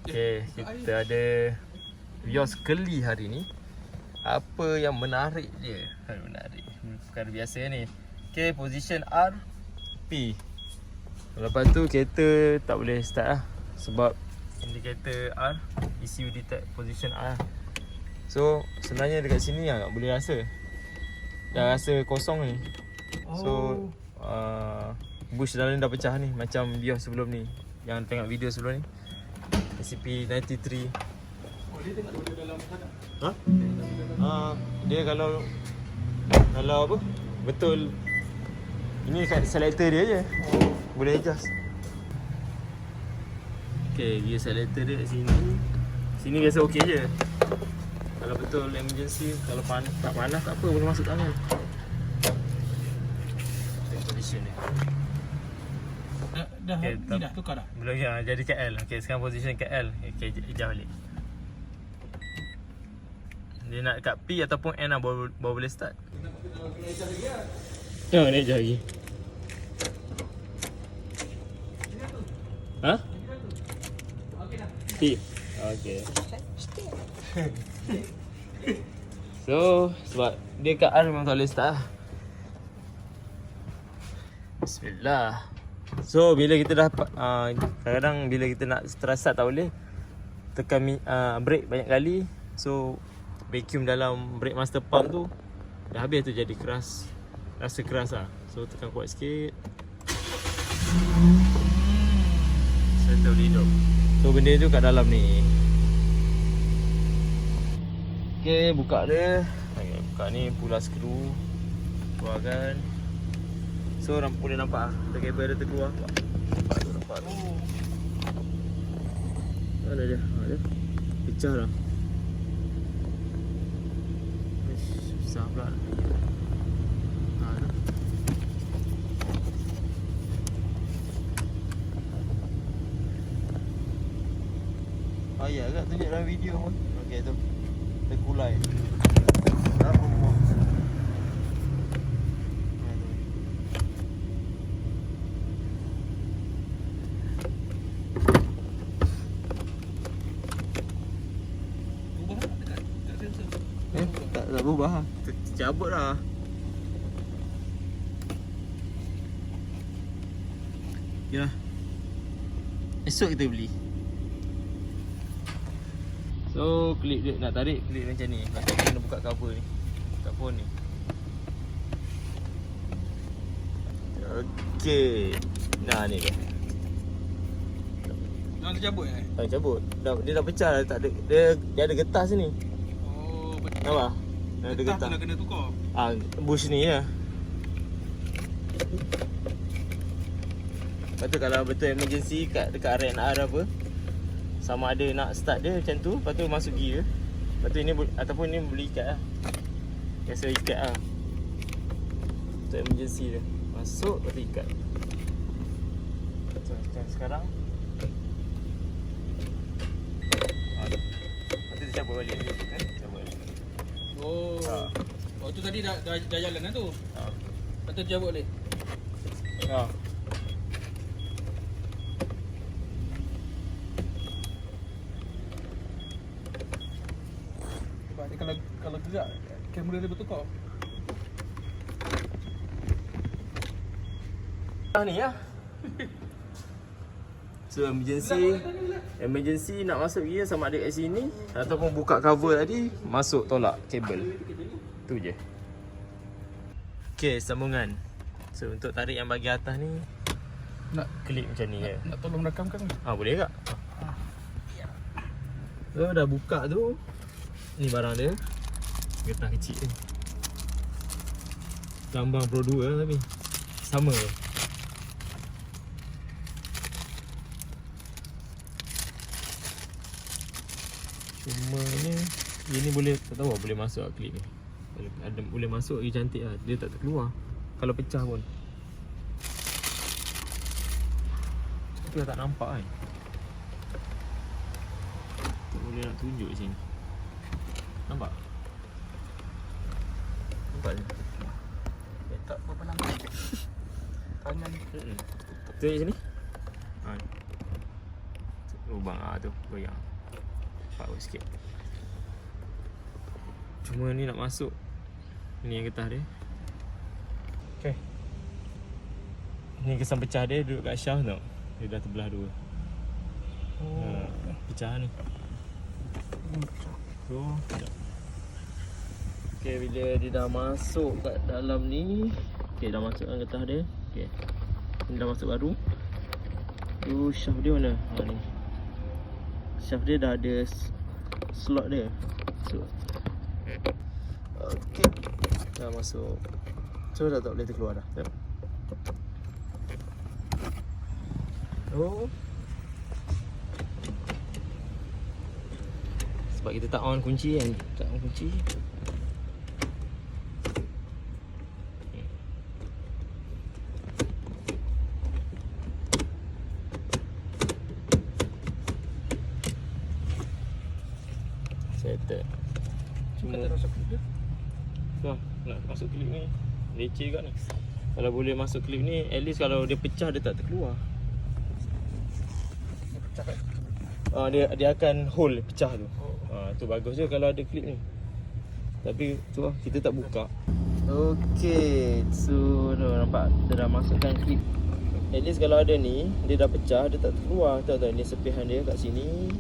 Okay, kita ada Vios Keli hari ni. Apa yang menarik dia? Menarik. Perkara biasa ni. Okay, position R, P. Lepas tu kereta tak boleh start lah. Sebab indikator R, ECU detect position R. So, sebenarnya dekat sini lah tak boleh rasa. Dah rasa kosong ni. So, bush dalam ni dah pecah ni. Macam Vios sebelum ni. Yang tengok video sebelum ni. SCP-93. Oh, dia tengok dulu dalam sana. Ha? Dia kalau apa? Betul. Ini kat selector dia je. Boleh adjust. Okay, gear selector dia kat sini. Sini biasa okey je. Kalau betul emergency, kalau tak panas tak apa, boleh masuk tangan. Position dia. Dah Okay, ni dah tukar dah. Belum ya, jadi KL. Okay, sekarang position KL. Okay, ejah balik. Dia nak kat P ataupun N lah baru boleh start. Oh, naik ejah lagi. Ha? P. Okay. So, sebab dia kat R memang tak boleh start lah. Bismillah. So, bila kita dah kadang-kadang bila kita nak start tak boleh, tekan brake banyak kali. So, vacuum dalam brake master pump tu dah habis tu, jadi keras. Rasa keras lah. So, tekan kuat sikit. Settle hidup. So, benda tu kat dalam ni. Okay, buka dia. Okay, buka ni, pula skru. Keluarkan. So, boleh nampak lah. Kabel dia terkeluar. Nampak tu, nampak tu. Mana dia? Dia pecah dah. Susah pula. Payah agak tunjuk dalam video pun. Okay tu. Terkulai. Dah buang. Tak berubah lah. Tercabut lah. Ya. Esok kita beli. So, klip dia nak tarik, klip macam ni. Nak tarik kena buka cover ni. Buka phone ni. Okey. Nah, ni dia. Dah tercabut Tak cabut. Dia dah pecah dah, tak ada. Dia ada getah sini. Oh, betul. Nampak? Dia ada getah. Nak kena tukar. Bush ni ya. Lepas tu kalau betul emergency dekat RNR apa, sama ada nak start dia macam tu, lepas tu masuk gear. Lepas tu ini ataupun ni boleh ikat lah. Biasa ikat lah. Untuk emergency dia. Masuk, lepas tu ikat. So, macam sekarang. Lepas tu dia cabut balik. Cabut balik. Oh. Oh, tu tadi dah jalan lah tu. Lepas tu cabut balik. Sebab dia kalau gerak, kamera dia bertukar. Ni ya. So emergency nak masuk gear sama ada kat sini ataupun buka cover tadi, masuk tolak kabel. Tu je. Okey, sambungan. So untuk tarik yang bahagian atas ni Nak klip macam ni je. nak tolong rakamkan. Boleh tak? So dah buka tu, ni barang dia. Getah kecil ni. Tambang Pro 2 lah tapi sama je. Cuma ni ini boleh, tak tahu boleh masuk klip ni. Boleh masuk lagi cantik lah. Dia tak terkeluar kalau pecah pun. Tu dah tak nampak kan. Tak boleh nak tunjuk sini. Nampak? Nampak ni? Tak berapa nampak. Tangan. Tunjuk sini. lubang. Tu goyang. Power sikit. Cuma ni nak masuk. Ni yang getah dia. Okay. Ni kesan pecah dia duduk kat shaft tau. Dia dah terbelah dua. Pecah ni. So, sekejap. Okay, bila dia dah masuk kat dalam ni. Okay, dah masukkan getah dia. Okay. Ni dah masuk baru. Tu shaft dia mana? Ni. Shaft dia dah ada slot dia. So, okay. Dah masuk. So dah tak boleh terkeluar dah. Tengok. Oh. Sebab kita tak on kunci kan. Tak on kunci. Settle. Cuma Kata rasa klip dia. nak masuk klip ni leceh kat ni. Kalau boleh masuk klip ni, at least kalau dia pecah dia tak terkeluar. Pecah kat. Dia akan hold pecah tu. Tu bagus je kalau ada klip ni. Tapi tu lah, kita tak buka. Okay, so nampak dia dah masukkan klip. At least kalau ada ni, dia dah pecah, dia tak terkeluar. Tahu ni sepihan dia kat sini.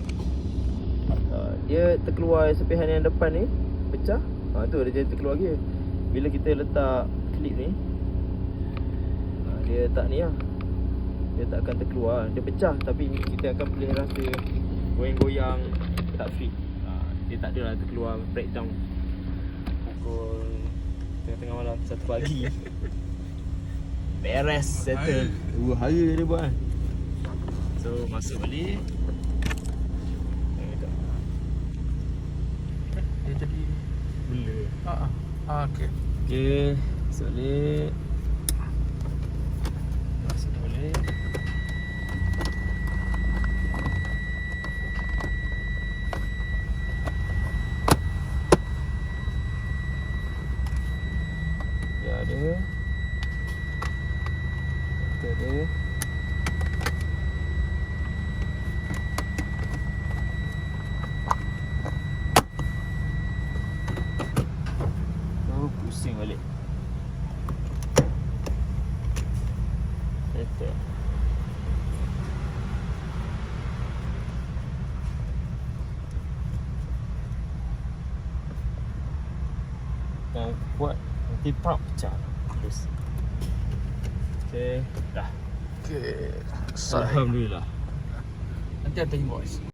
Dia terkeluar sepihan yang depan ni, pecah. Tu dia jadi terkeluar lagi. Bila kita letak klip ni, dia tak ni lah. Dia tak akan terkeluar. Dia pecah tapi kita akan boleh rasa goyang-goyang tak fit. Dia tak adalah terkeluar breakdown pukul tengah-tengah malam 1 pagi. Beres, settle. 2 hari dia buat kan. So masuk balik. Dia jadi Bela. okey. Okay, masuk balik. Masuk balik. Dia ada. Kita ada. Pusing balik. Settle. Buat nanti prop pecah. Terus. Okay, dah. Okey. Alhamdulillah. Nanti hantar invoice.